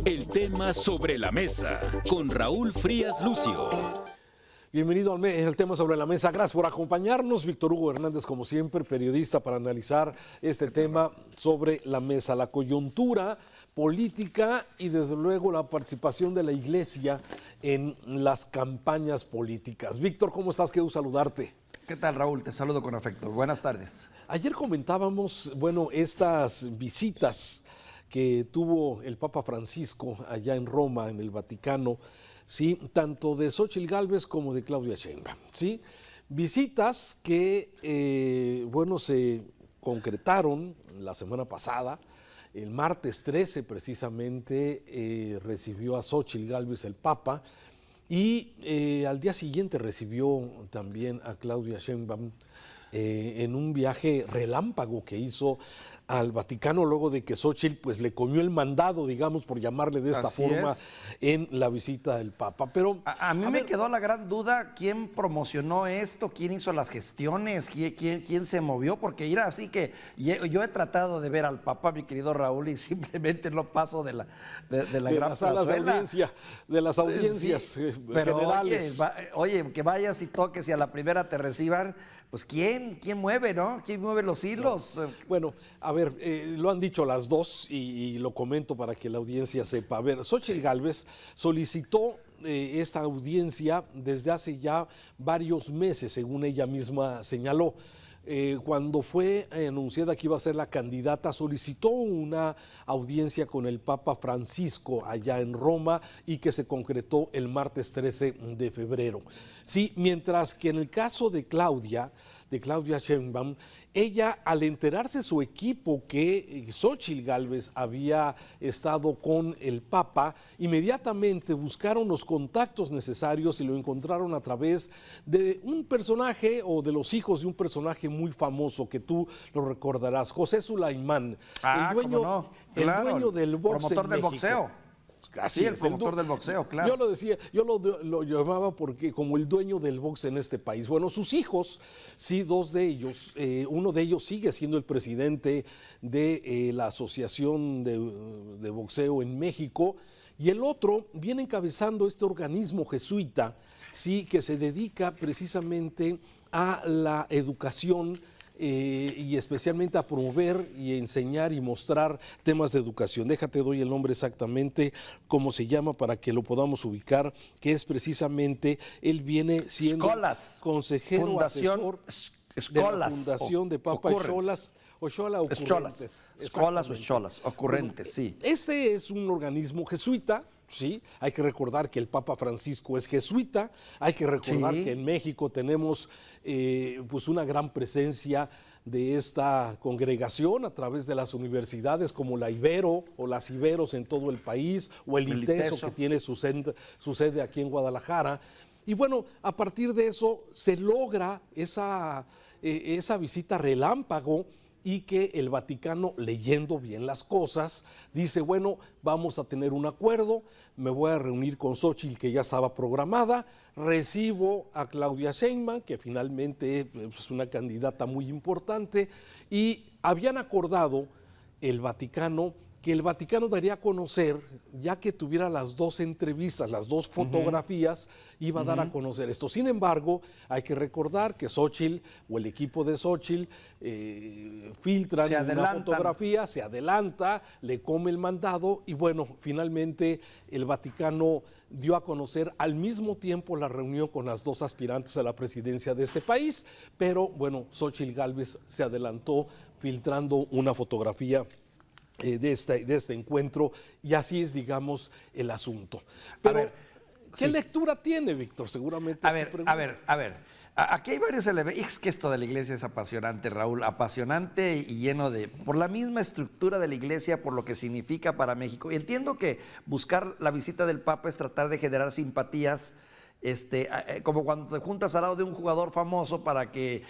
El tema sobre la mesa con Raúl Frías Lucio. Bienvenido al tema sobre la mesa. Gracias por acompañarnos. Víctor Hugo Hernández, como siempre, periodista para analizar este tema sobre la mesa, la coyuntura política y desde luego la participación de la Iglesia en las campañas políticas. Víctor, ¿cómo estás? Quiero saludarte. ¿Qué tal, Raúl? Te saludo con afecto. Buenas tardes. Ayer comentábamos, estas visitas que tuvo el Papa Francisco allá en Roma, en el Vaticano, sí, tanto de Xóchitl Gálvez como de Claudia Sheinbaum, sí, visitas que, se concretaron la semana pasada. El martes 13 precisamente recibió a Xóchitl Gálvez el Papa y al día siguiente recibió también a Claudia Sheinbaum en un viaje relámpago que hizo al Vaticano luego de que Xóchitl pues le comió el mandado, digamos, por llamarle de esta forma, en la visita del Papa. Pero a mí me quedó la gran duda, ¿quién promocionó esto? ¿Quién hizo las gestiones? ¿Quién se movió? Porque mira, así que yo he tratado de ver al Papa, mi querido Raúl, y simplemente no paso de la gran sala de audiencia, de las audiencias generales. Oye, que vayas y toques y a la primera te reciban. Pues ¿quién mueve, no? ¿Quién mueve los hilos? No. Bueno, a ver, lo han dicho las dos y lo comento para que la audiencia sepa. A ver, Xóchitl Gálvez solicitó esta audiencia desde hace ya varios meses, según ella misma señaló. Cuando fue anunciada que iba a ser la candidata, solicitó una audiencia con el Papa Francisco allá en Roma y que se concretó el martes 13 de febrero. Sí, mientras que en el caso de Claudia Sheinbaum, ella, al enterarse su equipo que Xóchitl Gálvez había estado con el Papa, inmediatamente buscaron los contactos necesarios y lo encontraron a través de un personaje o de los hijos de un personaje muy famoso que tú lo recordarás, José Sulaimán, el dueño del boxeo, promotor del boxeo. Así es, el promotor del boxeo, claro. Yo lo decía, yo lo llamaba porque como el dueño del box en este país. Bueno, sus hijos, sí, dos de ellos, uno de ellos sigue siendo el presidente de la Asociación de Boxeo en México y el otro viene encabezando este organismo jesuita, sí, que se dedica precisamente a la educación y especialmente a promover y enseñar y mostrar temas de educación. Déjate, doy el nombre exactamente, cómo se llama para que lo podamos ubicar, que es precisamente, él viene siendo consejero asesor de la Fundación de Papa Xollas. Ocurrentes, sí. Este es un organismo jesuita. Sí, hay que recordar que el Papa Francisco es jesuita, hay que recordar que en México tenemos pues una gran presencia de esta congregación a través de las universidades como la Ibero o las Iberos en todo el país, o el ITESO que tiene su sede aquí en Guadalajara. Y bueno, a partir de eso se logra esa visita relámpago y que el Vaticano, leyendo bien las cosas, dice, bueno, vamos a tener un acuerdo, me voy a reunir con Xóchitl, que ya estaba programada, recibo a Claudia Sheinbaum, que finalmente es una candidata muy importante, y habían acordado el Vaticano que el Vaticano daría a conocer, ya que tuviera las dos entrevistas, las dos fotografías, iba a dar a conocer esto. Sin embargo, hay que recordar que Xóchitl o el equipo de Xóchitl filtran una fotografía, se adelanta, le come el mandado y bueno, finalmente el Vaticano dio a conocer al mismo tiempo la reunión con las dos aspirantes a la presidencia de este país, pero bueno, Xóchitl Gálvez se adelantó filtrando una fotografía de este encuentro, y así es, digamos, el asunto. Pero, ¿qué lectura tiene, Víctor? Seguramente a ver. Aquí hay varios elementos. Es que esto de la iglesia es apasionante, Raúl, apasionante y lleno por la misma estructura de la iglesia, por lo que significa para México. Y entiendo que buscar la visita del Papa es tratar de generar simpatías, como cuando te juntas al lado de un jugador famoso para que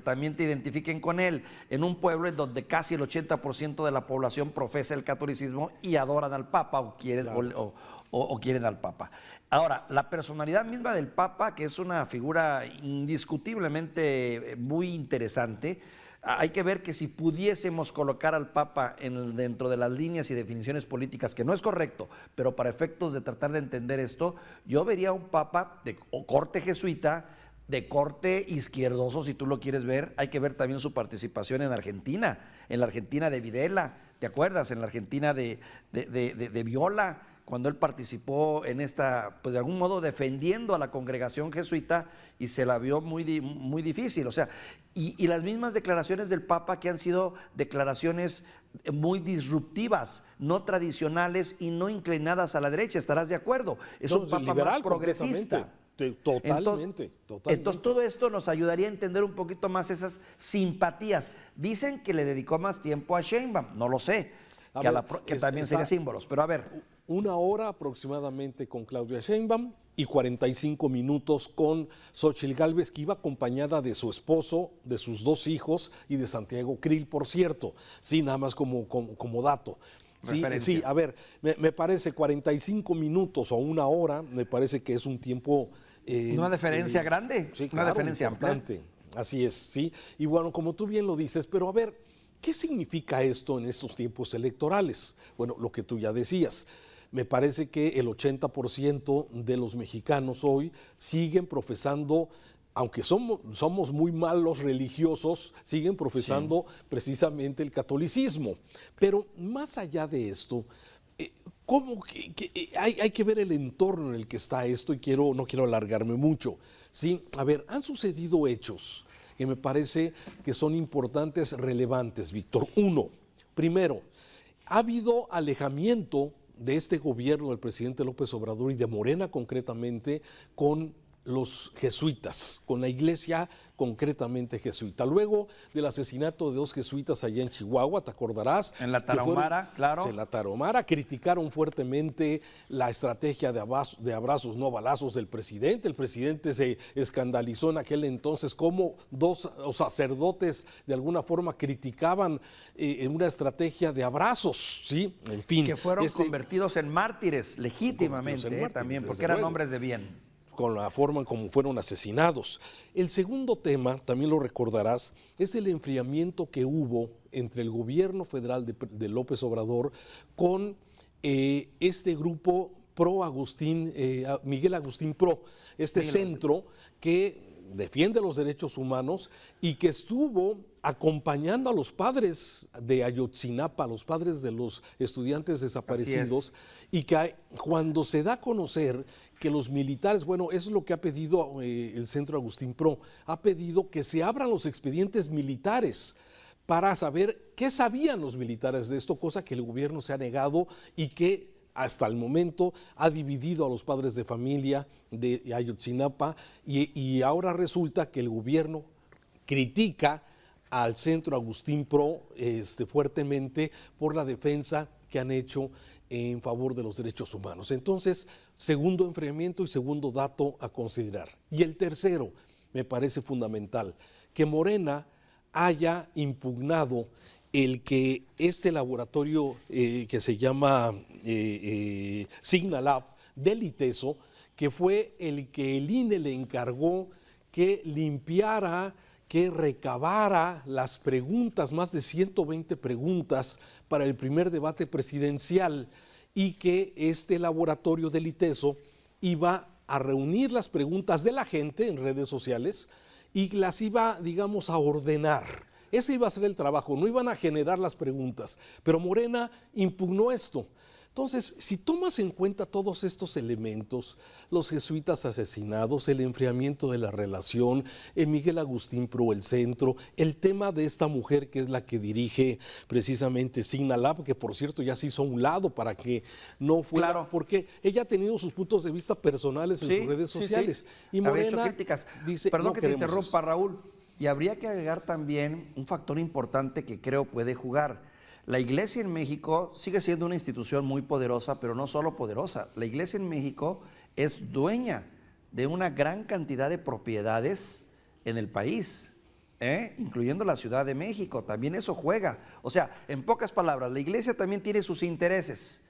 también te identifiquen con él, en un pueblo en donde casi el 80% de la población profesa el catolicismo y adoran al Papa o quieren al Papa. Ahora, la personalidad misma del Papa, que es una figura indiscutiblemente muy interesante, Hay que ver que si pudiésemos colocar al Papa dentro de las líneas y definiciones políticas, que no es correcto, pero para efectos de tratar de entender esto, yo vería un Papa de corte jesuita, de corte izquierdoso, si tú lo quieres ver. Hay que ver también su participación en la Argentina de Videla, ¿te acuerdas? En la Argentina de Viola, cuando él participó en esta, pues de algún modo defendiendo a la congregación jesuita y se la vio muy difícil. O sea, y las mismas declaraciones del Papa que han sido declaraciones muy disruptivas, no tradicionales y no inclinadas a la derecha, ¿estarás de acuerdo? Es un Papa más progresista. Totalmente. Entonces todo esto nos ayudaría a entender un poquito más esas simpatías. Dicen que le dedicó más tiempo a Sheinbaum, no lo sé, que también sería símbolos, pero a ver. 1 hora aproximadamente con Claudia Sheinbaum y 45 minutos con Xóchitl Gálvez, que iba acompañada de su esposo, de sus 2 hijos y de Santiago Krill, por cierto. Sí, nada más como dato. Sí, a ver, me parece 45 minutos o 1 hora, me parece que es un tiempo... una diferencia grande, sí, una diferencia importante. Así es, sí. Y bueno, como tú bien lo dices, pero a ver, ¿qué significa esto en estos tiempos electorales? Bueno, lo que tú ya decías. Me parece que el 80% de los mexicanos hoy siguen profesando, aunque somos muy malos religiosos, siguen profesando precisamente el catolicismo. Pero más allá de esto, ¿cómo hay que ver el entorno en el que está esto? Y no quiero alargarme mucho. ¿Sí? A ver, han sucedido hechos que me parece que son importantes, relevantes, Víctor. Primero, ha habido alejamiento de este gobierno del presidente López Obrador y de Morena concretamente con los jesuitas, con la iglesia concretamente jesuita. Luego del asesinato de 2 jesuitas allá en Chihuahua, te acordarás. En la Tarahumara, claro. En la Tarahumara criticaron fuertemente la estrategia de abrazos no balazos del presidente. El presidente se escandalizó en aquel entonces cómo 2 sacerdotes de alguna forma criticaban una estrategia de abrazos, ¿sí? En fin. Que fueron convertidos en mártires legítimamente, también, porque eran hombres de bien. Con la forma como fueron asesinados. El segundo tema, también lo recordarás, es el enfriamiento que hubo entre el gobierno federal de López Obrador con este grupo pro Agustín, Miguel Agustín Pro, centro que defiende los derechos humanos y que estuvo acompañando a los padres de Ayotzinapa, a los padres de los estudiantes desaparecidos, y que cuando se da a conocer que los militares, bueno, eso es lo que ha pedido el Centro Agustín Pro, ha pedido que se abran los expedientes militares para saber qué sabían los militares de esto, cosa que el gobierno se ha negado y que hasta el momento ha dividido a los padres de familia de Ayotzinapa y ahora resulta que el gobierno critica al Centro Agustín Pro fuertemente por la defensa que han hecho en favor de los derechos humanos. Entonces, segundo enfriamiento y segundo dato a considerar. Y el tercero, me parece fundamental, que Morena haya impugnado el que este laboratorio que se llama Signalab del ITESO, que fue el que el INE le encargó que limpiara, que recabara las preguntas, más de 120 preguntas para el primer debate presidencial, y que este laboratorio del ITESO iba a reunir las preguntas de la gente en redes sociales y las iba, digamos, a ordenar. Ese iba a ser el trabajo, no iban a generar las preguntas, pero Morena impugnó esto. Entonces, si tomas en cuenta todos estos elementos, los jesuitas asesinados, el enfriamiento de la relación, el Miguel Agustín Pro, el centro, el tema de esta mujer que es la que dirige precisamente Signalab, que por cierto ya se hizo a un lado para que no fuera, claro, porque ella ha tenido sus puntos de vista personales en sus redes sociales. Y Morena dice, perdón que te interrumpa, Raúl, y habría que agregar también un factor importante que creo puede jugar. La Iglesia en México sigue siendo una institución muy poderosa, pero no solo poderosa. La Iglesia en México es dueña de una gran cantidad de propiedades en el país, incluyendo la Ciudad de México. También eso juega. O sea, en pocas palabras, la Iglesia también tiene sus intereses.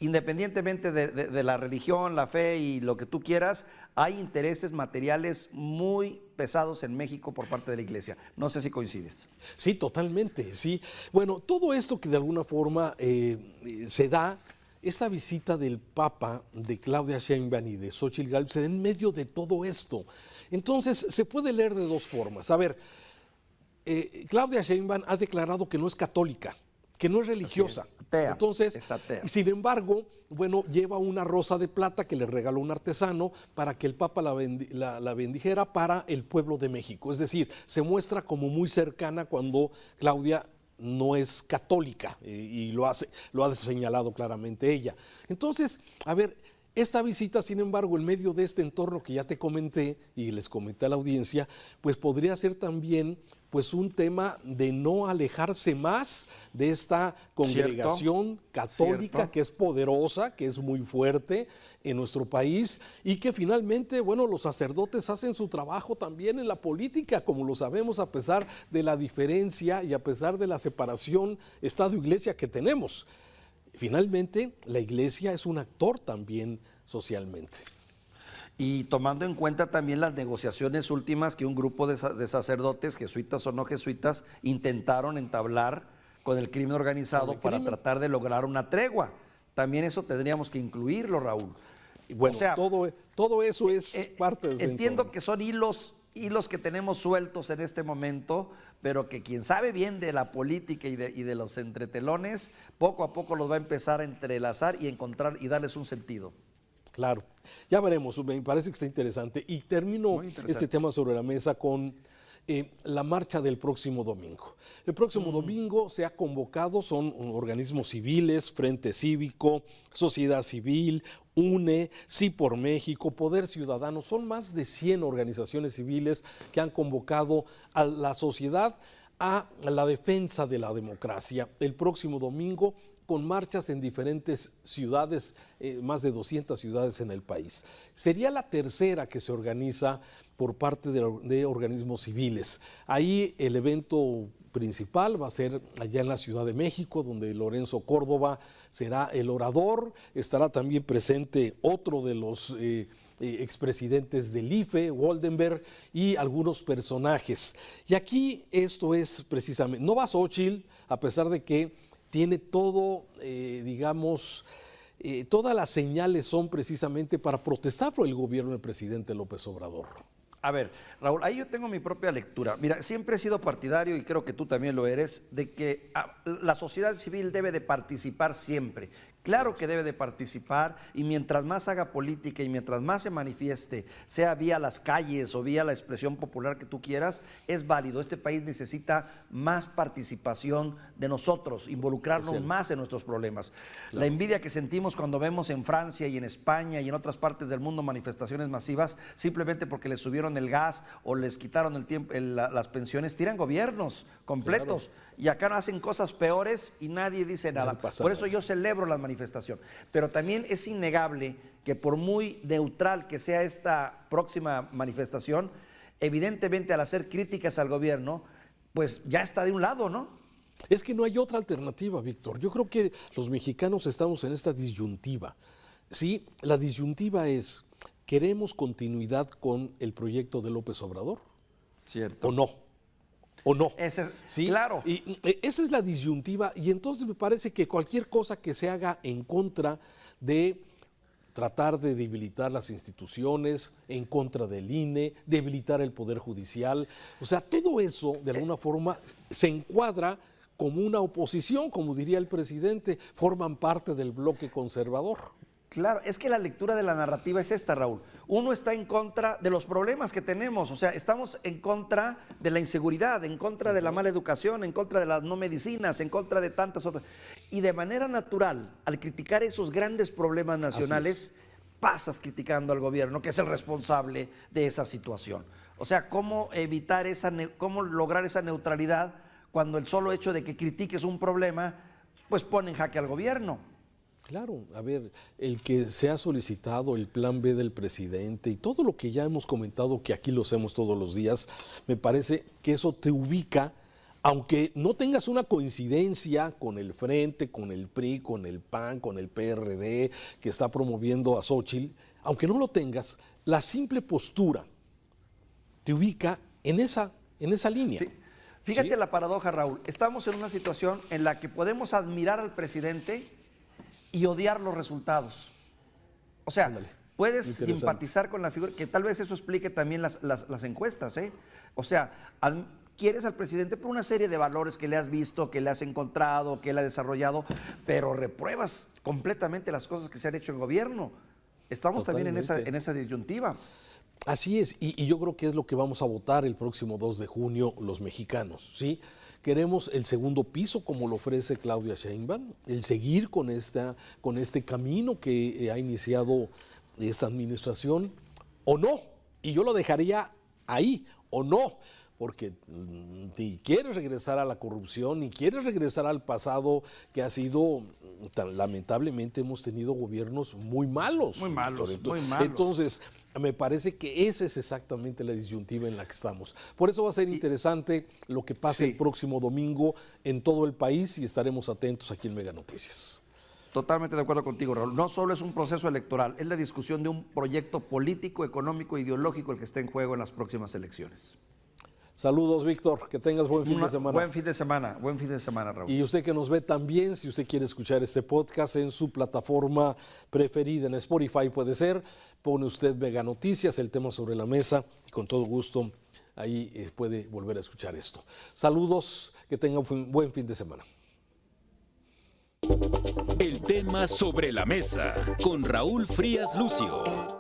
independientemente de la religión, la fe y lo que tú quieras, hay intereses materiales muy pesados en México por parte de la Iglesia. No sé si coincides. Sí, totalmente, sí. Bueno, todo esto que de alguna forma se da, esta visita del Papa, de Claudia Sheinbaum y de Xóchitl Gálvez, se da en medio de todo esto. Entonces, se puede leer de dos formas. A ver, Claudia Sheinbaum ha declarado que no es católica, que no es religiosa. Atea, Entonces, es atea. sin embargo, bueno, lleva una rosa de plata que le regaló un artesano para que el Papa la bendijera para el pueblo de México. Es decir, se muestra como muy cercana cuando Claudia no es católica y lo ha señalado claramente ella. Entonces, a ver, esta visita, sin embargo, en medio de este entorno que ya te comenté y les comenté a la audiencia, pues podría ser también pues un tema de no alejarse más de esta congregación católica Cierto. que es poderosa, que es muy fuerte en nuestro país y que finalmente, bueno, los sacerdotes hacen su trabajo también en la política, como lo sabemos, a pesar de la diferencia y a pesar de la separación Estado-Iglesia que tenemos. Finalmente, la Iglesia es un actor también socialmente. Y tomando en cuenta también las negociaciones últimas que un grupo de sacerdotes, jesuitas o no jesuitas, intentaron entablar con el crimen organizado para tratar de lograr una tregua. También eso tendríamos que incluirlo, Raúl. Bueno, o sea, todo eso es parte de entiendo que son hilos que tenemos sueltos en este momento, pero que quien sabe bien de la política y de los entretelones, poco a poco los va a empezar a entrelazar y encontrar y darles un sentido. Claro, ya veremos, me parece que está interesante. Y termino este tema sobre la mesa con la marcha del próximo domingo. El próximo domingo se ha convocado, son organismos civiles, Frente Cívico, Sociedad Civil, UNE, Sí por México, Poder Ciudadano, son más de 100 organizaciones civiles que han convocado a la sociedad a la defensa de la democracia el próximo domingo, con marchas en diferentes ciudades, más de 200 ciudades en el país. Sería la tercera que se organiza por parte de organismos civiles. Ahí el evento principal va a ser allá en la Ciudad de México, donde Lorenzo Córdoba será el orador. Estará también presente otro de los expresidentes del IFE, Waldenberg, y algunos personajes. Y aquí esto es precisamente, no va Xóchitl, a pesar de que tiene todo, digamos, todas las señales son precisamente para protestar por el gobierno del presidente López Obrador. A ver, Raúl, ahí yo tengo mi propia lectura. Mira, siempre he sido partidario, y creo que tú también lo eres, de que la sociedad civil debe de participar siempre. Claro que debe de participar, y mientras más haga política y mientras más se manifieste, sea vía las calles o vía la expresión popular que tú quieras, es válido. Este país necesita más participación de nosotros, involucrarnos más en nuestros problemas. Claro. La envidia que sentimos cuando vemos en Francia y en España y en otras partes del mundo manifestaciones masivas, simplemente porque les subieron el gas o les quitaron las pensiones, tiran gobiernos completos. Claro. Y acá hacen cosas peores y nadie dice nada. Por eso yo celebro la manifestación. Pero también es innegable que por muy neutral que sea esta próxima manifestación, evidentemente al hacer críticas al gobierno, pues ya está de un lado, ¿no? Es que no hay otra alternativa, Víctor. Yo creo que los mexicanos estamos en esta disyuntiva. Sí, la disyuntiva es, ¿queremos continuidad con el proyecto de López Obrador? ¿Cierto? ¿O no? ¿O no? ¿Sí? Claro. Y esa es la disyuntiva, y entonces me parece que cualquier cosa que se haga en contra de tratar de debilitar las instituciones, en contra del INE, debilitar el Poder Judicial, o sea, todo eso de alguna forma se encuadra como una oposición, como diría el presidente, forman parte del bloque conservador. Claro, es que la lectura de la narrativa es esta, Raúl. Uno está en contra de los problemas que tenemos, o sea, estamos en contra de la inseguridad, en contra de la mala educación, en contra de las no medicinas, en contra de tantas otras. Y de manera natural, al criticar esos grandes problemas nacionales, pasas criticando al gobierno, que es el responsable de esa situación. O sea, ¿cómo evitar cómo lograr esa neutralidad cuando el solo hecho de que critiques un problema, pues pone en jaque al gobierno? Claro, a ver, el que se ha solicitado el plan B del presidente y todo lo que ya hemos comentado, que aquí lo hacemos todos los días, me parece que eso te ubica aunque no tengas una coincidencia con el Frente, con el PRI, con el PAN, con el PRD que está promoviendo a Xóchitl, aunque no lo tengas, la simple postura te ubica en esa línea. Sí. Fíjate ¿Sí? la paradoja, Raúl. Estamos en una situación en la que podemos admirar al presidente y odiar los resultados. O sea, Ándale. puedes Interesante. simpatizar con la figura, que tal vez eso explique también las encuestas, ¿eh? O sea, quieres al presidente por una serie de valores que le has visto, que le has encontrado, que él ha desarrollado, pero repruebas completamente las cosas que se han hecho en gobierno. Estamos también Totalmente. en esa disyuntiva. Así es, y yo creo que es lo que vamos a votar el próximo 2 de junio los mexicanos, ¿sí? Queremos el segundo piso como lo ofrece Claudia Sheinbaum, el seguir con este camino que ha iniciado esta administración, o no, y yo lo dejaría ahí, o no, porque ni quieres regresar a la corrupción, ni quieres regresar al pasado que ha sido, lamentablemente hemos tenido gobiernos muy malos. Muy malos, Víctor. muy malos. Entonces, me parece que esa es exactamente la disyuntiva en la que estamos. Por eso va a ser interesante lo que pase Sí. el próximo domingo en todo el país y estaremos atentos aquí en Mega Noticias. Totalmente de acuerdo contigo, Raúl. No solo es un proceso electoral, es la discusión de un proyecto político, económico, ideológico el que está en juego en las próximas elecciones. Saludos, Víctor, que tengas buen fin de semana. Buen fin de semana, Raúl. Y usted que nos ve también, si usted quiere escuchar este podcast en su plataforma preferida, en Spotify puede ser, pone usted Mega Noticias, el tema sobre la mesa, y con todo gusto ahí puede volver a escuchar esto. Saludos, que tenga un buen fin de semana. El tema sobre la mesa con Raúl Frías Lucio.